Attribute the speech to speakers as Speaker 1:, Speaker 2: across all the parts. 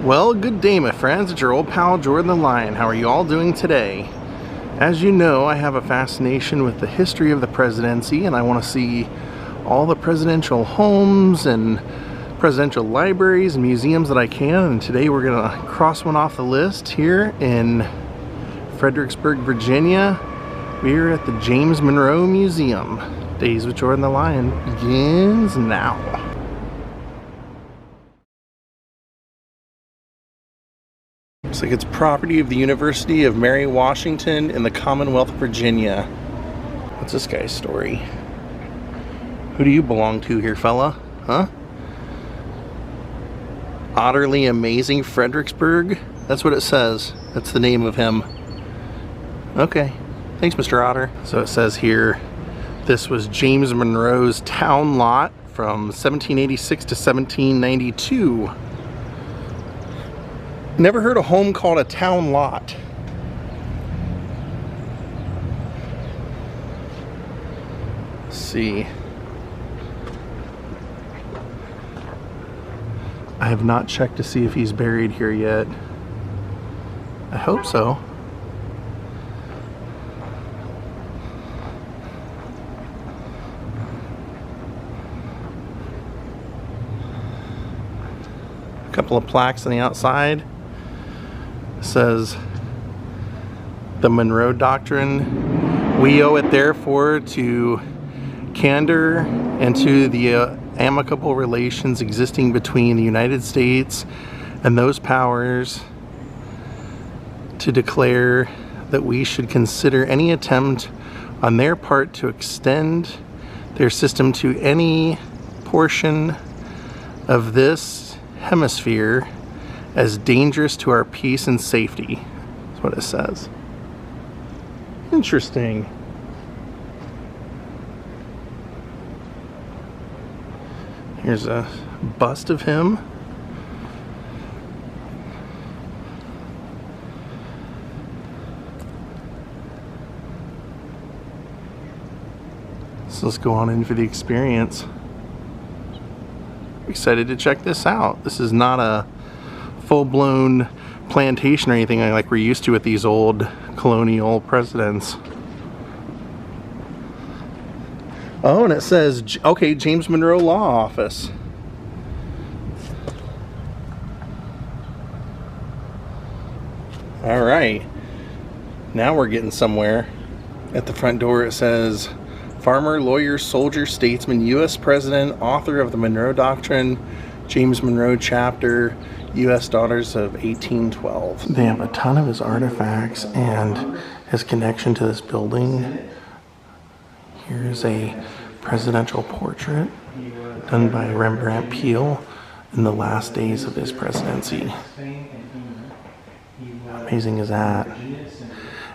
Speaker 1: Well, good day, my friends. It's your old pal Jordan the Lion. How are you all doing today? As you know, I have a fascination with the history of the presidency, and I want to see all the presidential homes and presidential libraries and museums that I can. And today we're going to cross one off the list here in Fredericksburg, Virginia. We're at the James Monroe Museum. Daze with Jordan the Lion begins now. Looks like it's property of the University of Mary Washington in the Commonwealth of Virginia. What's this guy's story? Who do you belong to here, fella? Huh? Utterly amazing Fredericksburg? That's what it says. That's the name of him. Okay. Thanks, Mr. Otter. So it says here, this was James Monroe's town lot from 1786 to 1792. Never heard a home called a town lot. Let's see. I have not checked to see if he's buried here yet. I hope so. A couple of plaques on the outside. It says, the Monroe Doctrine, we owe it therefore to candor and to the amicable relations existing between the United States and those powers to declare that we should consider any attempt on their part to extend their system to any portion of this hemisphere as dangerous to our peace and safety. That's what it says. Interesting. Here's a bust of him. So let's go on in for the experience. Excited to check this out. This is not a full-blown plantation or anything like we're used to with these old colonial presidents. Oh, and it says, okay, James Monroe Law Office. All right, now we're getting somewhere. At the front door it says, farmer, lawyer, soldier, statesman, U.S. President, author of the Monroe Doctrine, James Monroe Chapter, U.S. Daughters of 1812. They have a ton of his artifacts and his connection to this building. Here's a presidential portrait done by Rembrandt Peale in the last days of his presidency. How amazing is that?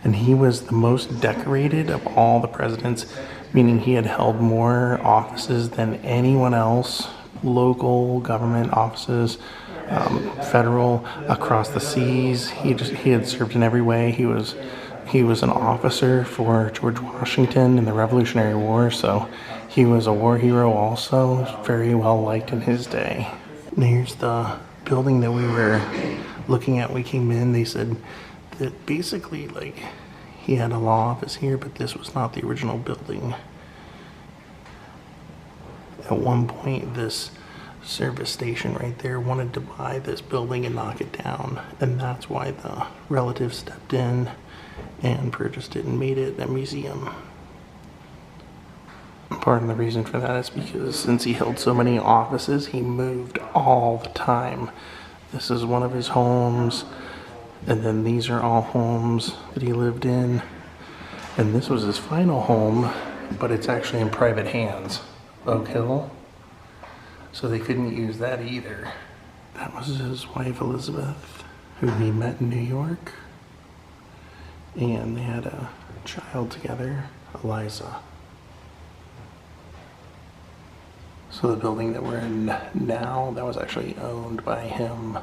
Speaker 1: And he was the most decorated of all the presidents, meaning he had held more offices than anyone else, local government offices, federal, across the seas. He had served in every way. He was an officer for George Washington in the Revolutionary War, so he was a war hero also, very well liked in his day. And here's the building that we were looking at. We came in, they said that basically like he had a law office here, but this was not the original building. At one point, this service station right there wanted to buy this building and knock it down, and that's why the relatives stepped in and purchased it and made it a museum. Part of the reason for that is because since he held so many offices, he moved all the time. This is one of his homes, and then these are all homes that he lived in, and this was his final home, but it's actually in private hands. Oak Hill. So they couldn't use that either. That was his wife Elizabeth, who he met in New York. And they had a child together, Eliza. So the building that we're in now, that was actually owned by him.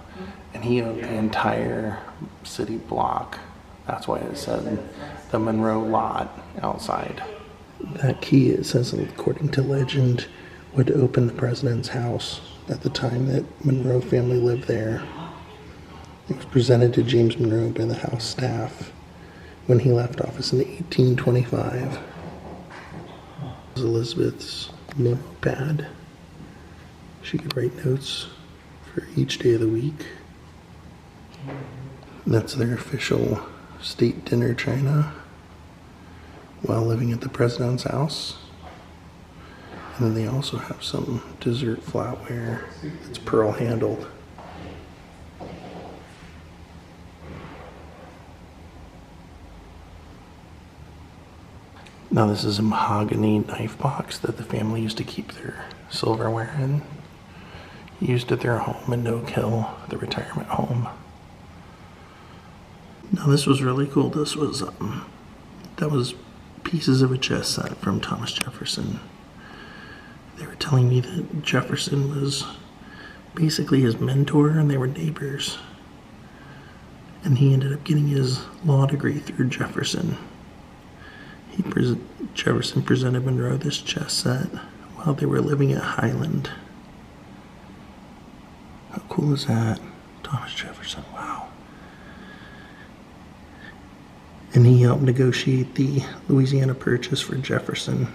Speaker 1: And he owned the entire city block. That's why it said the Monroe Lot outside. That key, it says, according to legend, would open the president's house at the time that Monroe family lived there. It was presented to James Monroe by the House staff when he left office in 1825. Elizabeth's notepad. She could write notes for each day of the week. That's their official state dinner china while living at the president's house. And then they also have some dessert flatware that's pearl handled. Now this is a mahogany knife box that the family used to keep their silverware in. Used at their home in Oak Hill, the retirement home. Now this was really cool. This was, that was pieces of a chess set from Thomas Jefferson. They were telling me that Jefferson was basically his mentor and they were neighbors. And he ended up getting his law degree through Jefferson. Jefferson presented Monroe this chess set while they were living at Highland. How cool is that? Thomas Jefferson, wow. And he helped negotiate the Louisiana Purchase for Jefferson.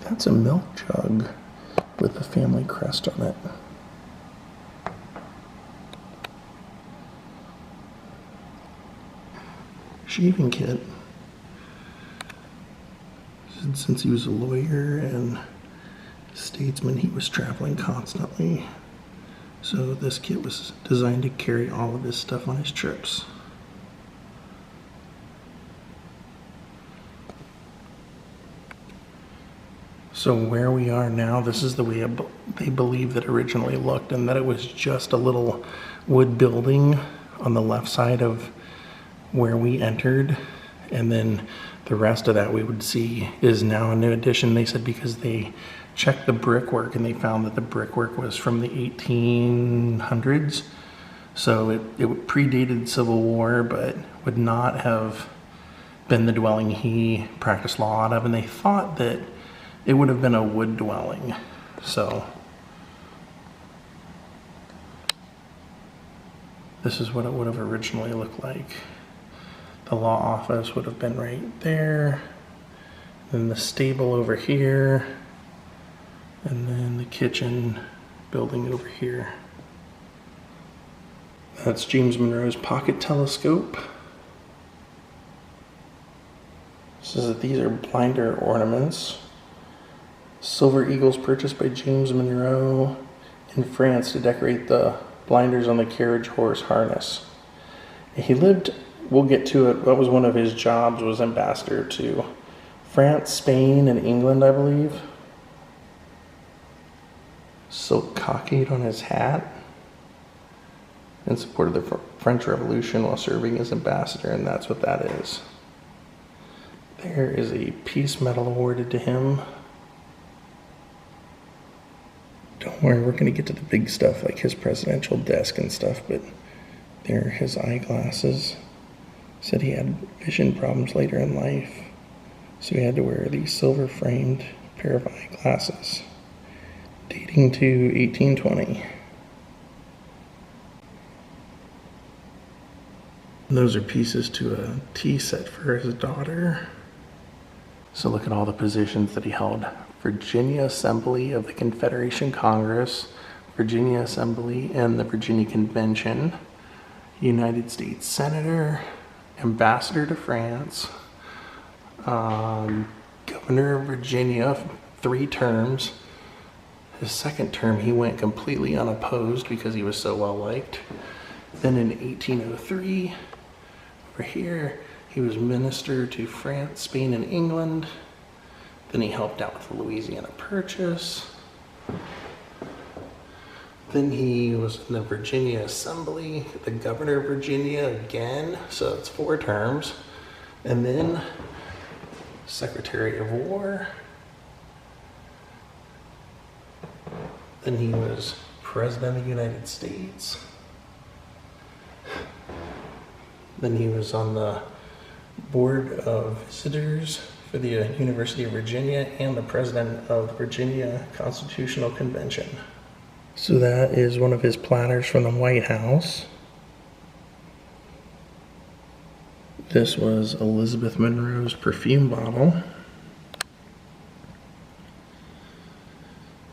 Speaker 1: That's a milk jug with the family crest on it. Shaving kit. Since he was a lawyer and statesman, he was traveling constantly. So this kit was designed to carry all of his stuff on his trips. So where we are now, this is the way they believe that originally looked, and that it was just a little wood building on the left side of where we entered, and then the rest of that we would see is now a new addition. They said because they checked the brickwork and they found that the brickwork was from the 1800s, so it predated Civil War, but would not have been the dwelling he practiced law out of, and they thought that it would have been a wood dwelling. So this is what it would have originally looked like. The law office would have been right there, then the stable over here, and then the kitchen building over here. That's James Monroe's pocket telescope. It says that these are blinder ornaments. Silver eagles purchased by James Monroe in France to decorate the blinders on the carriage horse harness. He lived, we'll get to it, that was one of his jobs, was ambassador to France, Spain, and England, I believe. Silk cockade on his hat in support of the French Revolution while serving as ambassador, and that's what that is. There is a peace medal awarded to him. Don't worry, we're going to get to the big stuff like his presidential desk and stuff, but there are his eyeglasses. Said he had vision problems later in life, so he had to wear these silver-framed pair of eyeglasses, dating to 1820. And those are pieces to a tea set for his daughter. So look at all the positions that he held. Virginia Assembly of the Confederation Congress, Virginia Assembly and the Virginia Convention, United States Senator, Ambassador to France, Governor of Virginia, 3 terms. His second term, he went completely unopposed because he was so well liked. Then in 1803, over here, he was minister to France, Spain, and England. Then he helped out with the Louisiana Purchase. Then he was in the Virginia Assembly, the governor of Virginia again, so it's 4 terms. And then Secretary of War. Then he was President of the United States. Then he was on the Board of Visitors for the University of Virginia and the President of the Virginia Constitutional Convention. So that is one of his platters from the White House. This was Elizabeth Monroe's perfume bottle.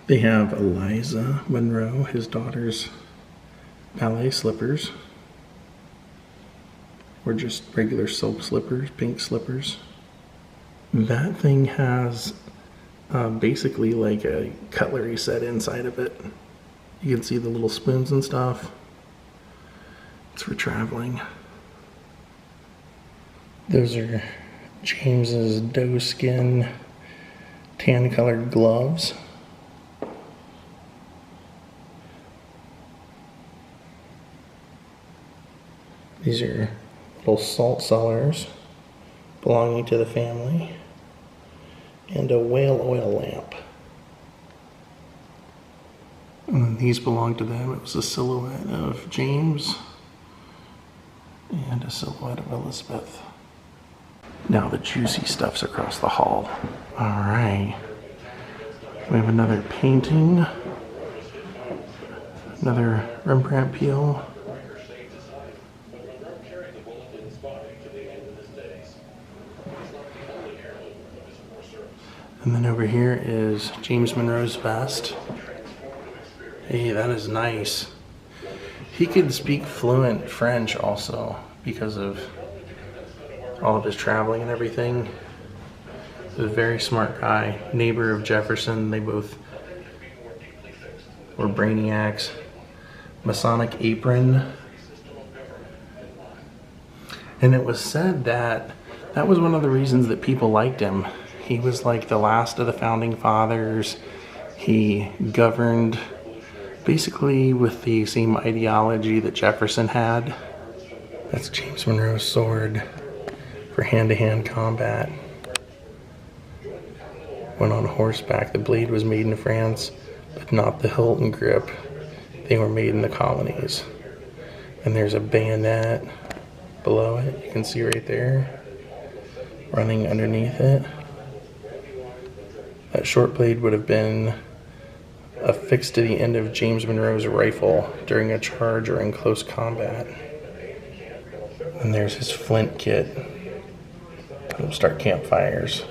Speaker 1: They have Eliza Monroe, his daughter's ballet slippers. Or just regular silk slippers, pink slippers. That thing has basically like a cutlery set inside of it. You can see the little spoons and stuff. It's for traveling. Those are James's doe skin tan colored gloves. These are little salt cellars belonging to the family, and a whale oil lamp. And these belong to them. It was a silhouette of James and a silhouette of Elizabeth. Now the juicy stuff's across the hall. All right. We have another painting, another Rembrandt peel. And then over here is James Monroe's vest. Hey, that is nice. He could speak fluent French also because of all of his traveling and everything. He's a very smart guy, neighbor of Jefferson. They both were brainiacs. Masonic apron. And it was said that that was one of the reasons that people liked him. He was like the last of the founding fathers. He governed basically with the same ideology that Jefferson had. That's James Monroe's sword for hand-to-hand combat. When on horseback, the blade was made in France, but not the hilt and grip. They were made in the colonies. And there's a bayonet below it. You can see right there, running underneath it. That short blade would have been affixed to the end of James Monroe's rifle during a charge or in close combat. And there's his flint kit. He'll start campfires.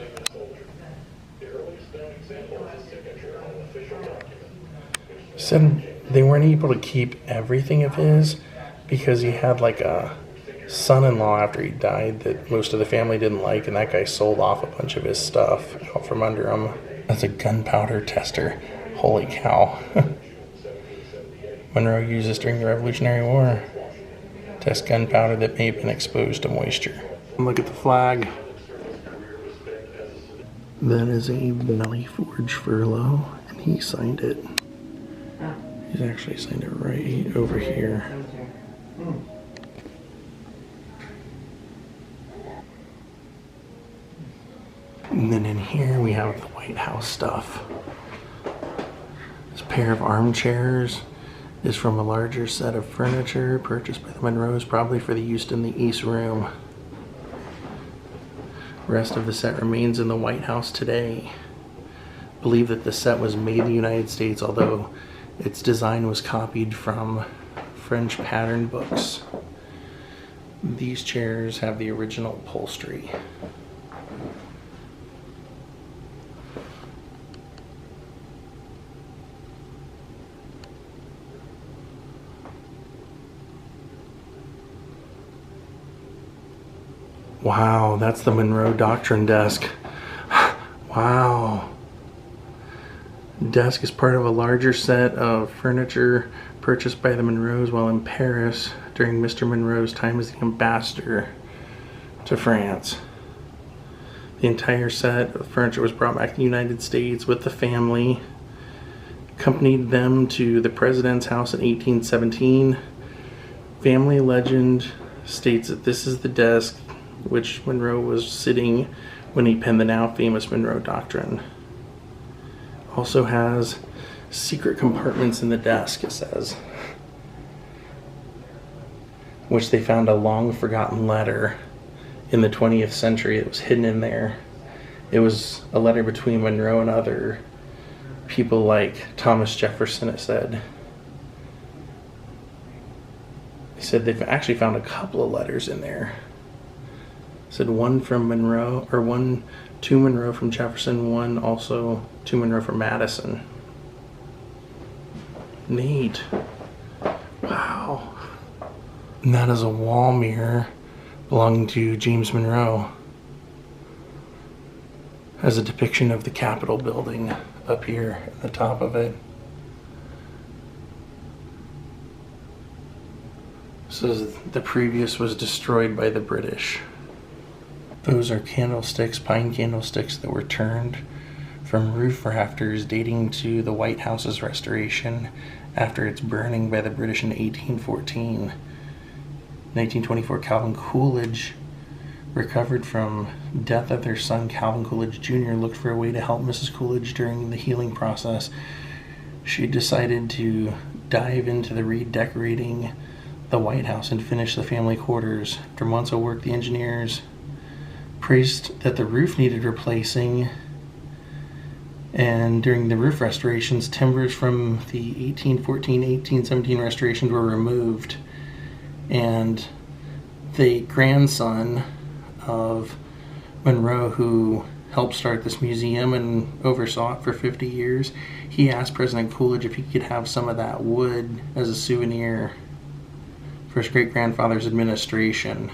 Speaker 1: Said they weren't able to keep everything of his because he had like a son-in-law after he died that most of the family didn't like, and that guy sold off a bunch of his stuff out from under him. That's a gunpowder tester. Holy cow. Monroe used this during the Revolutionary War. Test gunpowder that may have been exposed to moisture. Look at the flag. That is a Valley Forge furlough, and he signed it. He's actually signed it right over here. And then in here we have the White House stuff. This pair of armchairs is from a larger set of furniture purchased by the Monroes, probably for the use in the East Room. The rest of the set remains in the White House today. I believe that the set was made in the United States, although its design was copied from French pattern books. These chairs have the original upholstery. Wow, that's the Monroe Doctrine desk. Wow. Desk is part of a larger set of furniture purchased by the Monroes while in Paris during Mr. Monroe's time as the ambassador to France. The entire set of furniture was brought back to the United States with the family, accompanied them to the president's house in 1817. Family legend states that this is the desk which Monroe was sitting when he penned the now famous Monroe Doctrine. Also has secret compartments in the desk, it says, which they found a long forgotten letter in the 20th century that was hidden in there. It was a letter between Monroe and other people like Thomas Jefferson, it said. They said they've actually found a couple of letters in there. Said one from Monroe, or one to Monroe from Jefferson, one also to Monroe from Madison. Neat. Wow. And that is a wall mirror belonging to James Monroe. Has a depiction of the Capitol building up here at the top of it. Says the previous was destroyed by the British. Those are candlesticks, pine candlesticks that were turned from roof rafters dating to the White House's restoration after its burning by the British in 1814. 1924, Calvin Coolidge, recovered from death of their son Calvin Coolidge Jr., looked for a way to help Mrs. Coolidge during the healing process. She decided to dive into the redecorating the White House and finish the family quarters. After months of work, the engineers praised that the roof needed replacing, and during the roof restorations, timbers from the 1814-1817 restorations were removed, and the grandson of Monroe, who helped start this museum and oversaw it for 50 years, he asked President Coolidge if he could have some of that wood as a souvenir for his great-grandfather's administration,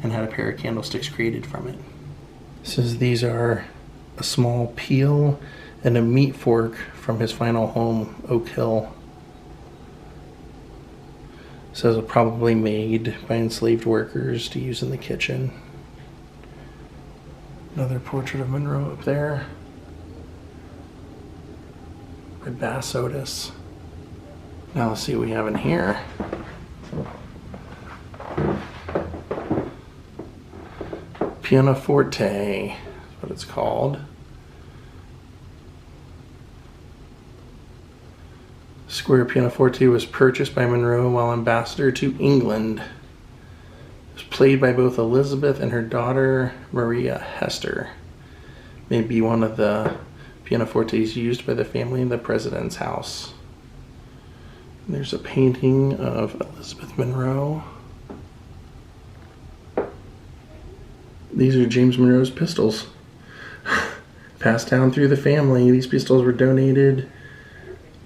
Speaker 1: and had a pair of candlesticks created from it. It says these are a small peel and a meat fork from his final home, Oak Hill. It says it probably made by enslaved workers to use in the kitchen. Another portrait of Monroe up there by Bass Otis. Now let's see what we have in here. Pianoforte is what it's called. Square pianoforte was purchased by Monroe while ambassador to England. It was played by both Elizabeth and her daughter Maria Hester. May be one of the pianofortes used by the family in the president's house. And there's a painting of Elizabeth Monroe. These are James Monroe's pistols. Passed down through the family. These pistols were donated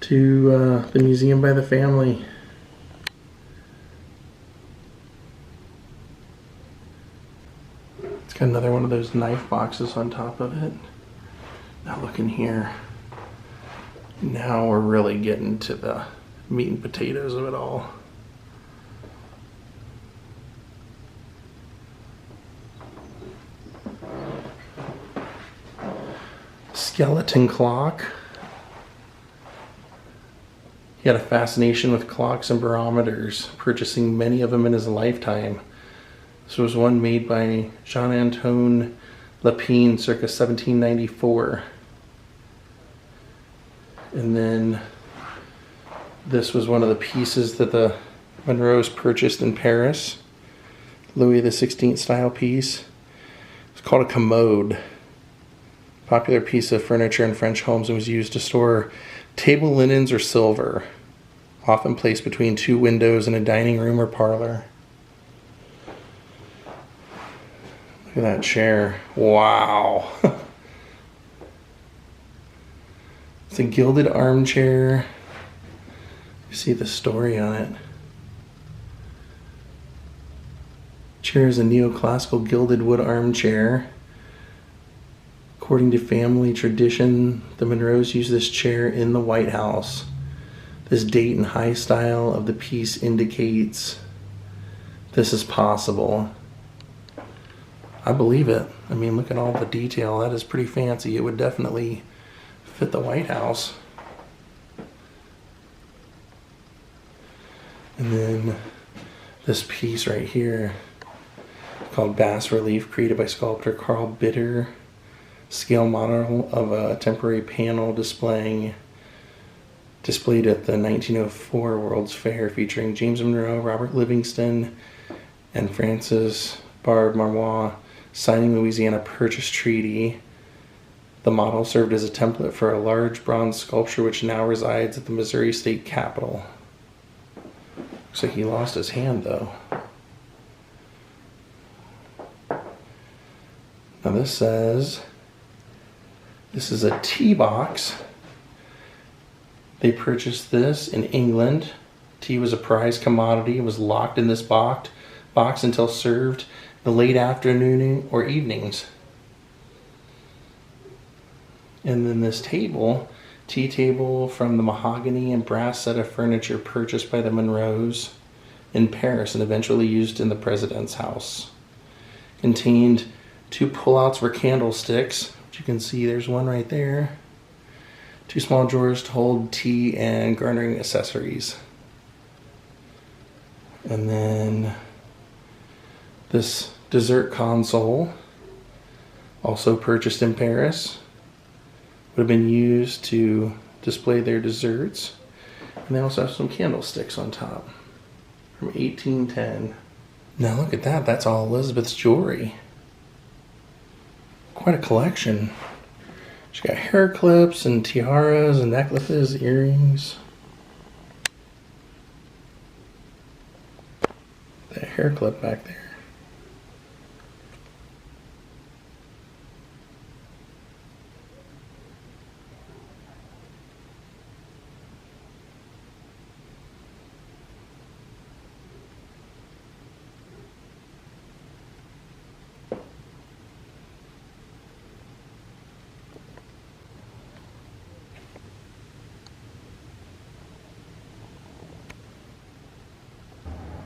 Speaker 1: to the museum by the family. It's got another one of those knife boxes on top of it. Now look in here. Now we're really getting to the meat and potatoes of it all. Skeleton clock. He had a fascination with clocks and barometers, purchasing many of them in his lifetime. This was one made by Jean-Antoine Lapine circa 1794. And then this was one of the pieces that the Monroes purchased in Paris. Louis XVI style piece. It's called a commode. Popular piece of furniture in French homes and was used to store table linens or silver, often placed between two windows in a dining room or parlor. Look at that chair. Wow. It's a gilded armchair. You see the story on it. Chair is a neoclassical gilded wood armchair. According to family tradition, the Monroes used this chair in the White House. This date and high style of the piece indicates this is possible. I believe it. I mean, look at all the detail. That is pretty fancy. It would definitely fit the White House. And then this piece right here, called Bas Relief, created by sculptor Carl Bitter. Scale model of a temporary panel displayed at the 1904 World's Fair, featuring James Monroe, Robert Livingston, and Francis Barbe Marois signing Louisiana Purchase Treaty. The model served as a template for a large bronze sculpture which now resides at the Missouri State Capitol. Looks like he lost his hand though. Now this says, this is a tea box. They purchased this in England. Tea was a prized commodity. It was locked in this box until served in the late afternoon or evenings. And then this table, tea table from the mahogany and brass set of furniture purchased by the Monroes in Paris and eventually used in the president's house. Contained 2 pullouts for candlesticks, which you can see there's one right there. 2 small drawers to hold tea and garnering accessories. And then this dessert console, also purchased in Paris, would have been used to display their desserts. And they also have some candlesticks on top from 1810. Now look at that, that's all Elizabeth's jewelry. Quite a collection. She got hair clips and tiaras and necklaces, earrings. That hair clip back there.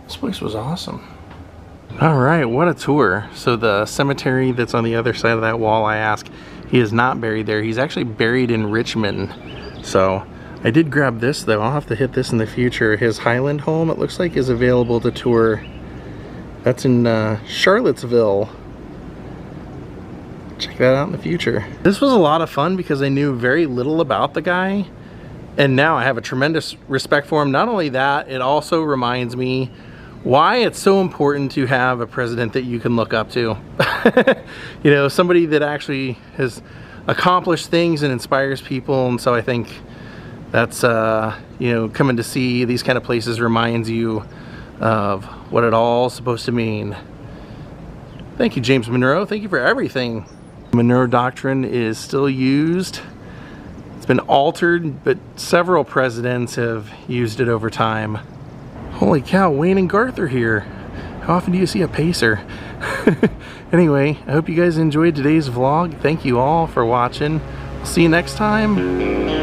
Speaker 1: This place was awesome. All right, what a tour. So the cemetery that's on the other side of that wall, I asked, he is not buried there. He's actually buried in Richmond. So I did grab this though. I'll have to hit this in the future. His Highland home, it looks like, is available to tour. That's in Charlottesville. Check that out in the future. This was a lot of fun because I knew very little about the guy. And now I have a tremendous respect for him. Not only that, it also reminds me why it's so important to have a president that you can look up to. You know, somebody that actually has accomplished things and inspires people. And so I think that's, you know, coming to see these kind of places reminds you of what it all's supposed to mean. Thank you, James Monroe. Thank you for everything. Monroe Doctrine is still used. It's been altered, but several presidents have used it over time. Holy cow, Wayne and Garth are here. How often do you see a pacer? Anyway, I hope you guys enjoyed today's vlog. Thank you all for watching. I'll see you next time.